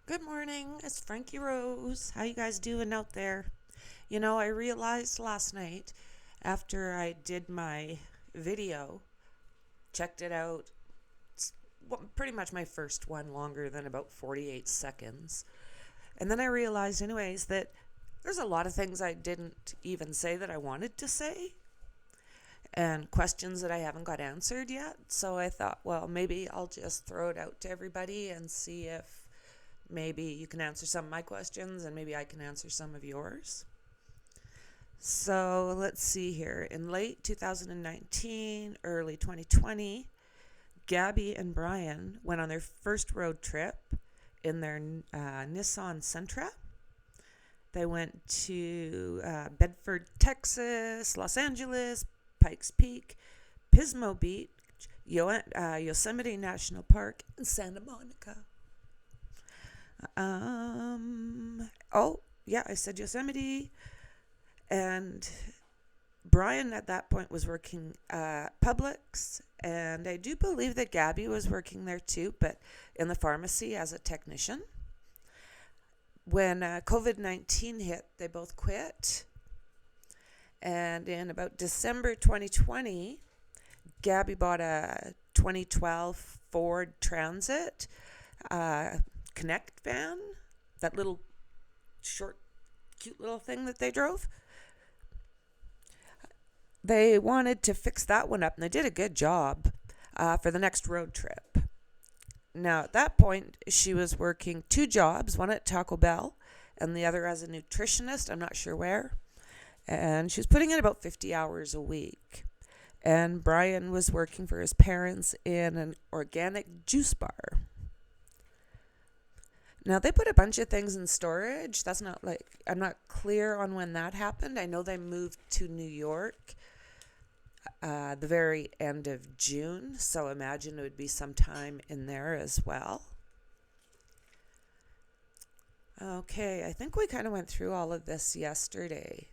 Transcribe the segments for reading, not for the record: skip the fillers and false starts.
Good morning, it's Frankie Rose. How you guys doing out there? I realized last night after I did my video, checked it out, it's pretty much my first one longer than about 48 seconds. And then I realized, anyways, that there's a lot of things I didn't even say that I wanted to say and questions that I haven't got answered yet. So I thought, well, maybe I'll just throw it out to everybody and see if maybe you can answer some of my questions and maybe I can answer some of yours. So let's see here. In late 2019, early 2020, Gabby and Brian went on their first road trip in their Nissan Sentra. They went to Bedford, Texas, Los Angeles, Pikes Peak, Pismo Beach, Yosemite National Park, and Santa Monica. I said Yosemite. And Brian at that point was working Publix. And I do believe that Gabby was working there too, but in the pharmacy as a technician. When COVID-19 hit, they both quit. And in about December 2020, Gabby bought a 2012 Ford Transit Connect van, that little short, cute little thing that they drove. They wanted to fix that one up, and they did a good job for the next road trip. Now, at that point, she was working two jobs, one at Taco Bell and the other as a nutritionist, I'm not sure where. And she was putting in about 50 hours a week. And Brian was working for his parents in an organic juice bar. Now, they put a bunch of things in storage. I'm not clear on when that happened. I know they moved to New York the very end of June, so imagine it would be sometime in there as well. Okay, I think we kind of went through all of this yesterday.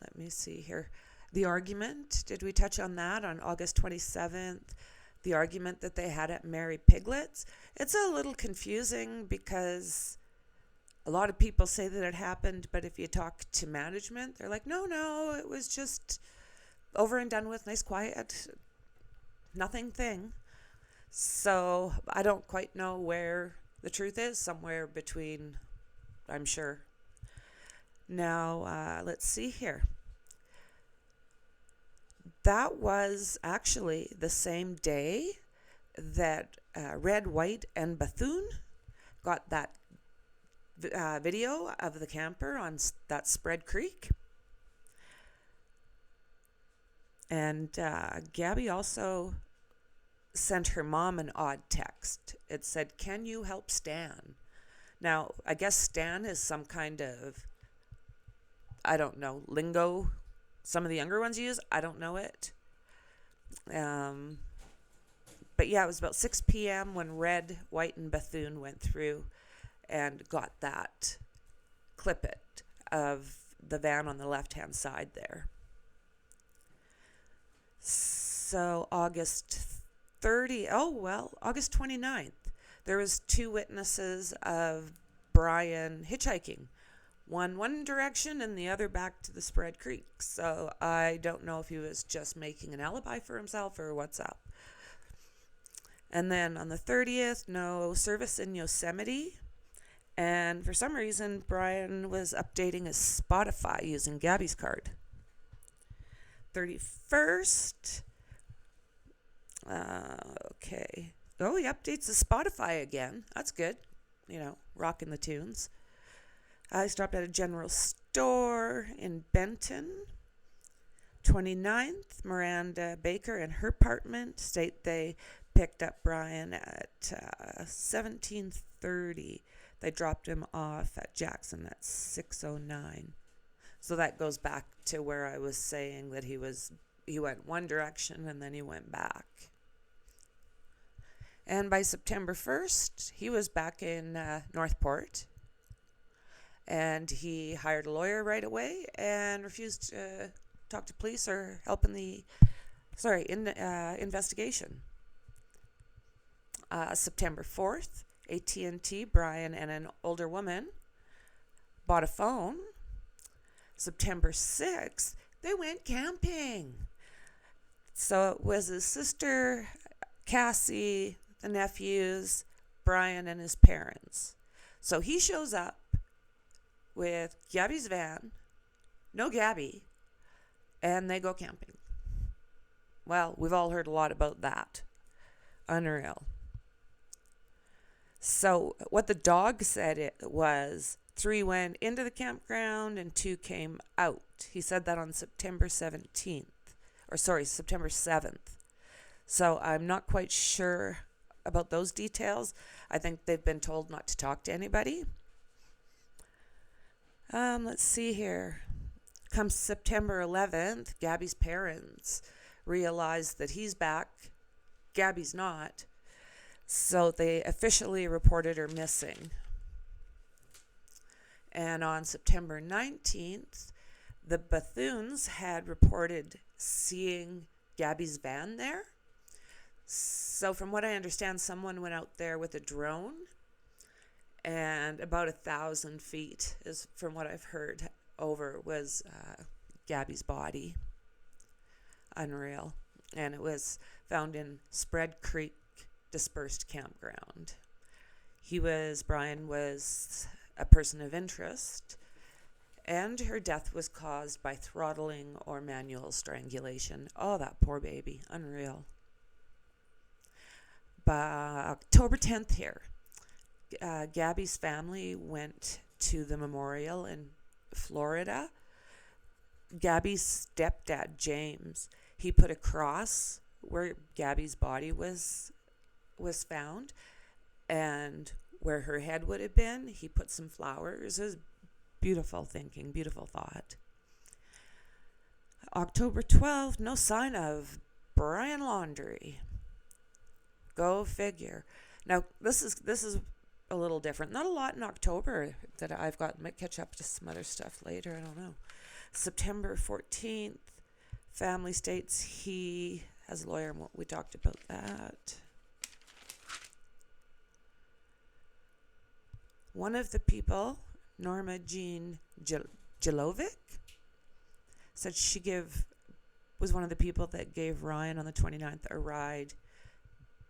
Let me see here. The argument, did we touch on that on August 27th? The argument that they had at Mary Piglet's. It's a little confusing because a lot of people say that it happened, but if you talk to management, they're like, no, it was just over and done with, nice, quiet, nothing thing. So I don't quite know where the truth is, somewhere between, I'm sure. Now, let's see here. That was actually the same day that Red, White, and Bethune got that video of the camper on that Spread Creek. And Gabby also sent her mom an odd text. It said, "Can you help Stan?" Now, I guess Stan is some kind of, I don't know, lingo some of the younger ones use. I don't know it. But yeah, it was about 6 p.m. when Red, White, and Bethune went through and got that clip of the van on the left-hand side there. So August 29th, there was two witnesses of Brian hitchhiking. One direction and the other back to the Spread Creek. So I don't know if he was just making an alibi for himself or what's up. And then on the 30th, no service in Yosemite. And for some reason, Brian was updating his Spotify using Gabby's card. 31st. Okay. Oh, he updates the Spotify again. That's good. Rocking the tunes. I stopped at a general store in Benton. 29th, Miranda Baker and her apartment state they picked up Brian at 17:30. They dropped him off at Jackson at 6:09. So that goes back to where I was saying that he went one direction and then he went back. And by September 1st, he was back in Northport. And he hired a lawyer right away and refused to talk to police or help in the investigation. September 4th, AT&T, Brian and an older woman bought a phone. September 6th, they went camping. So it was his sister, Cassie, the nephews, Brian, and his parents. So he shows up with Gabby's van, no Gabby, and they go camping. Well, we've all heard a lot about that. Unreal. So what the dog said it was 3 went into the campground and 2 came out. He said that on September 17th. September 7th. So I'm not quite sure about those details. I think they've been told not to talk to anybody. Let's see here. Come September 11th, Gabby's parents realized that he's back. Gabby's not. So they officially reported her missing. And on September 19th, the Bethunes had reported seeing Gabby's van there. So from what I understand, someone went out there with a drone, and about 1,000 feet is, from what I've heard, over was Gabby's body. Unreal. And it was found in Spread Creek Dispersed Campground. Brian was a person of interest, and her death was caused by throttling or manual strangulation. Oh, that poor baby. Unreal. By October 10th here, Gabby's family went to the memorial in Florida. Gabby's stepdad, James, he put a cross where Gabby's body was found, and where her head would have been, he put some flowers. It was beautiful thinking, beautiful thought. October 12th, no sign of Brian Laundrie. Go figure. Now, this is a little different. Not a lot in October that I've got. Might catch up to some other stuff later. I don't know. September 14th, family states he has a lawyer, and we talked about that. One of the people, Norma Jean Jelovic, said was one of the people that gave Ryan on the 29th a ride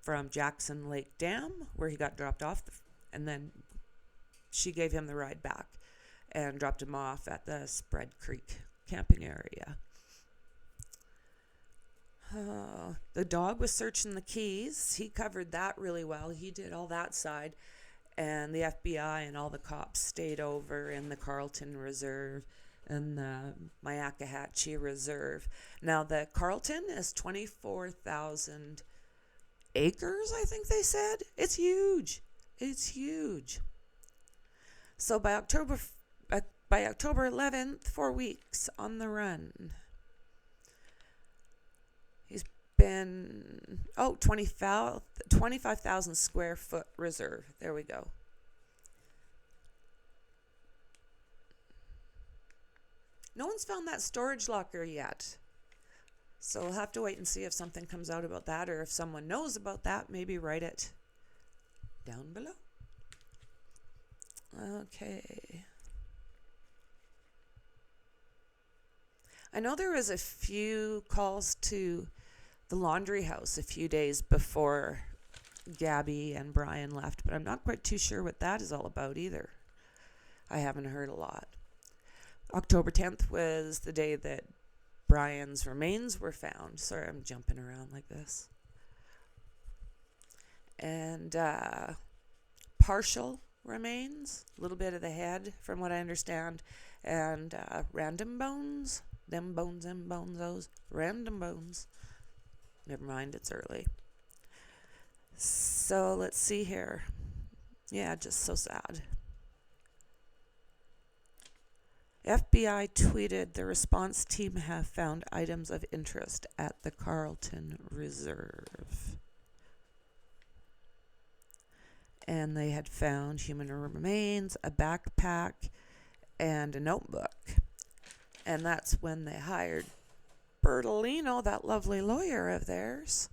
from Jackson Lake Dam, where he got dropped off, and then she gave him the ride back and dropped him off at the Spread Creek camping area. The dog was searching the keys. He covered that really well. He did all that side. And the FBI and all the cops stayed over in the Carlton Reserve and the Myakkahatchee Reserve. Now, the Carlton is 24,000 acres, I think they said. It's huge. It's huge. So by October 11th, 4 weeks on the run. He's been, 25,000 square foot reserve. There we go. No one's found that storage locker yet. So we'll have to wait and see if something comes out about that, or if someone knows about that, maybe write it down below. Okay. I know there was a few calls to the laundry house a few days before Gabby and Brian left, but I'm not quite too sure what that is all about either. I haven't heard a lot. October 10th was the day that Brian's remains were found. Sorry, I'm jumping around like this. And partial remains, a little bit of the head, from what I understand, and random bones. Them bones, those random bones. Never mind, it's early. So let's see here. Yeah, just so sad. FBI tweeted the response team have found items of interest at the Carlton Reserve. And they had found human remains, a backpack, and a notebook. And that's when they hired Bertolino, that lovely lawyer of theirs.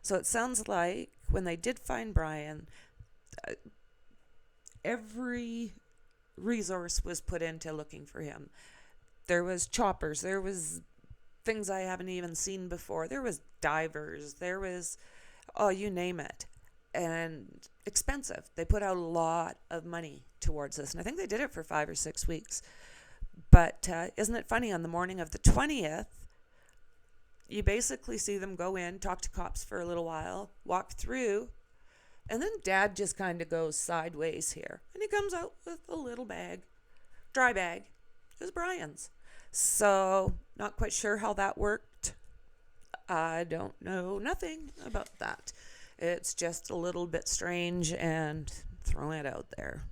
So it sounds like when they did find Brian, uh, every resource was put into looking for him. There was choppers, there was things I haven't even seen before, there was divers, there was, oh, you name it. And expensive. They put out a lot of money towards this, and I think they did it for 5 or 6 weeks. But isn't it funny? On the morning of the 20th, you basically see them go in, talk to cops for a little while, walk through, and then Dad just kind of goes sideways here. And he comes out with a little bag, dry bag. It was Brian's. So, not quite sure how that worked. I don't know nothing about that. It's just a little bit strange and throwing it out there.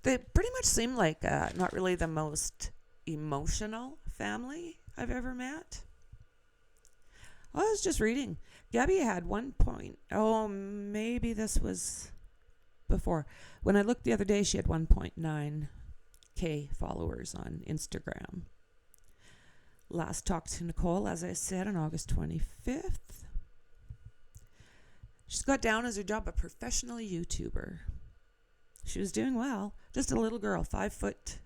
They pretty much seem like not really the most emotional family I've ever met. I was just reading. Gabby had 1 point. Oh, maybe this was before. When I looked the other day, she had 1.9K followers on Instagram. Last talked to Nicole, as I said, on August 25th. She's got down as her job a professional YouTuber. She was doing well. Just a little girl, 5 foot,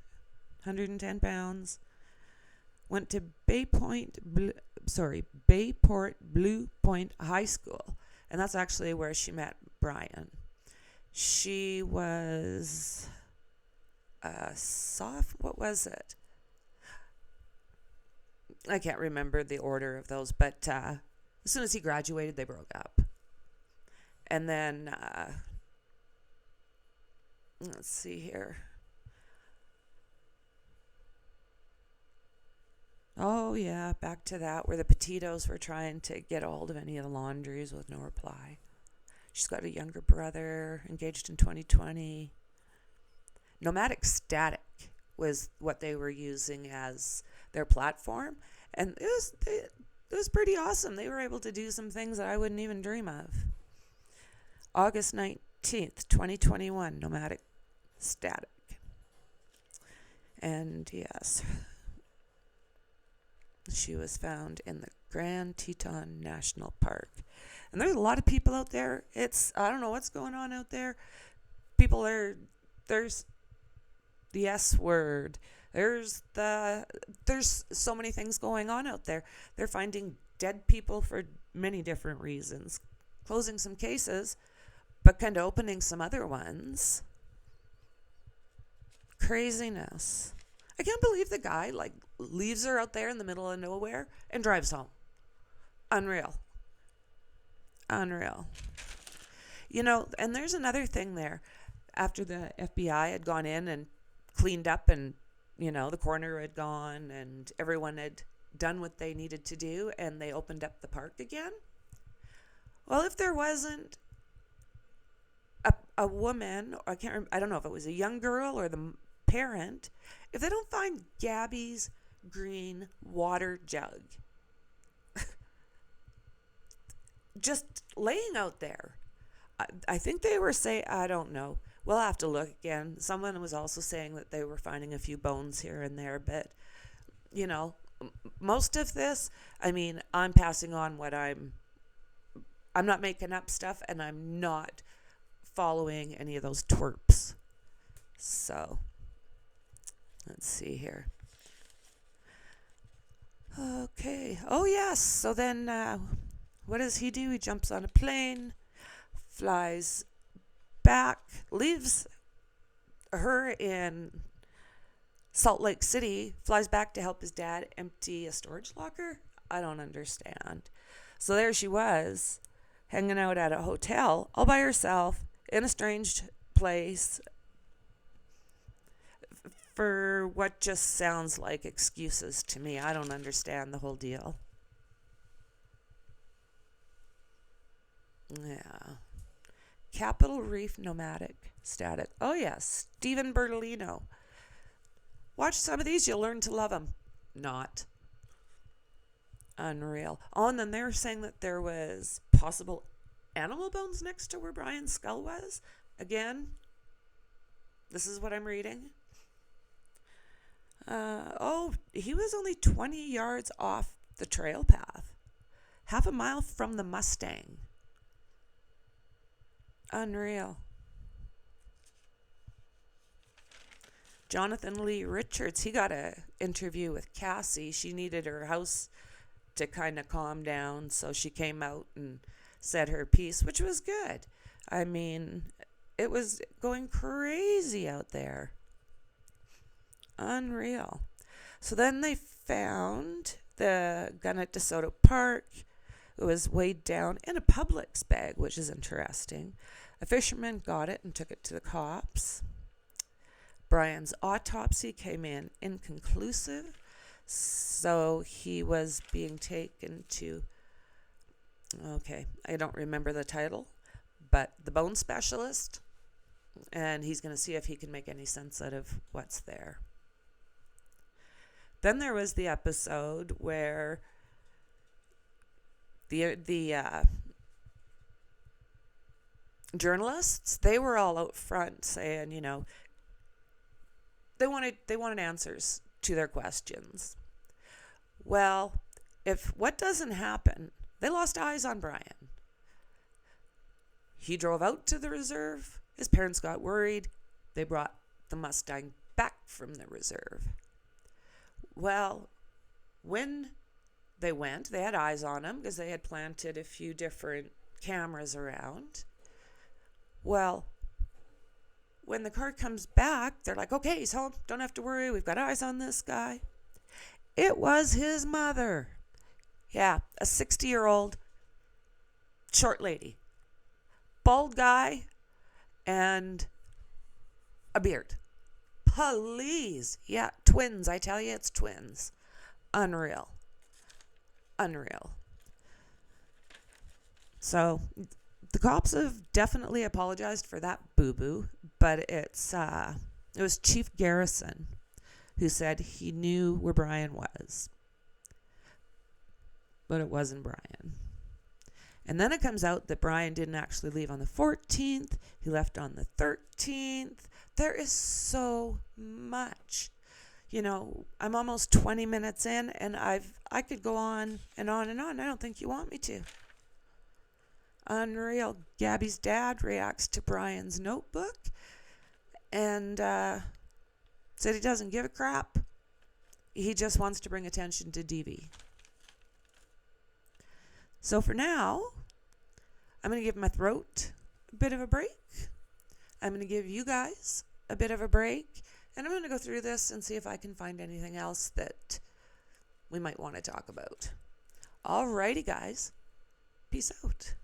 110 pounds. Went to Bayport Blue Point High School, and that's actually where she met Brian. She was what was it? I can't remember the order of those, but as soon as he graduated, they broke up. And then, let's see here. Oh, yeah, back to that, where the Petitos were trying to get a hold of any of the laundries with no reply. She's got a younger brother, engaged in 2020. Nomadic Static was what they were using as their platform, and it was pretty awesome. They were able to do some things that I wouldn't even dream of. August 19th, 2021, Nomadic Static. And yes, she was found in the Grand Teton National Park. And there's a lot of people out there. I don't know what's going on out there. There's the S word. There's so many things going on out there. They're finding dead people for many different reasons. Closing some cases, but kind of opening some other ones. Craziness. I can't believe the guy leaves her out there in the middle of nowhere and drives home. Unreal. And there's another thing there. After the FBI had gone in and cleaned up, and the coroner had gone and everyone had done what they needed to do, and they opened up the park again. Well, if there wasn't a woman, or I don't know if it was a young girl or the parent, if they don't find Gabby's green water jug just laying out there, I think they were saying, I don't know, we'll have to look again. Someone was also saying that they were finding a few bones here and there, but most of this, I'm passing on what I'm not making up stuff, and I'm not following any of those twerps. So, let's see here. Okay. Oh, yes. So then, what does he do? He jumps on a plane, flies back, leaves her in Salt Lake City, flies back to help his dad empty a storage locker. I don't understand. So there she was, hanging out at a hotel all by herself in a strange place for what just sounds like excuses to me. I don't understand the whole deal. Yeah. Capitol Reef Nomadic Static. Oh, yes. Stephen Bertolino. Watch some of these. You'll learn to love them. Not. Unreal. Oh, and then they were saying that there was possible animal bones next to where Brian's skull was. Again, this is what I'm reading. He was only 20 yards off the trail path. half a mile from the Mustang. Unreal. Jonathan Lee Richards, he got an interview with Cassie. She needed her house to kind of calm down, so she came out and said her piece, which was good. I mean, it was going crazy out there. Unreal. So then they found the gun at DeSoto Park. It was weighed down in a Publix bag, which is interesting. A fisherman got it and took it to the cops. Brian's autopsy came in inconclusive, so he was being taken to, okay, I don't remember the title, but the bone specialist, and he's going to see if he can make any sense out of what's there. Then there was the episode where the journalists, they were all out front saying, you know, they wanted answers to their questions. Well, if what doesn't happen, they lost eyes on Brian. He drove out to the reserve. His parents got worried. They brought the Mustang back from the reserve. Well, when they went, they had eyes on him because they had planted a few different cameras around. Well, when the car comes back, they're like, okay, he's home. Don't have to worry. We've got eyes on this guy. It was his mother. Yeah, a 60-year-old short lady. Bald guy and a beard. Please. Yeah, twins. I tell you, it's twins. Unreal. Unreal. So the cops have definitely apologized for that boo-boo, but it was Chief Garrison who said he knew where Brian was, but it wasn't Brian. And then it comes out that Brian didn't actually leave on the 14th. He left on the 13th. There is so much. You know, I'm almost 20 minutes in, and I could go on and on and on. I don't think you want me to. Unreal. Gabby's dad reacts to Brian's notebook and said he doesn't give a crap. He just wants to bring attention to DV. So for now, I'm going to give my throat a bit of a break. I'm going to give you guys a bit of a break. And I'm going to go through this and see if I can find anything else that we might want to talk about. Alrighty, guys. Peace out.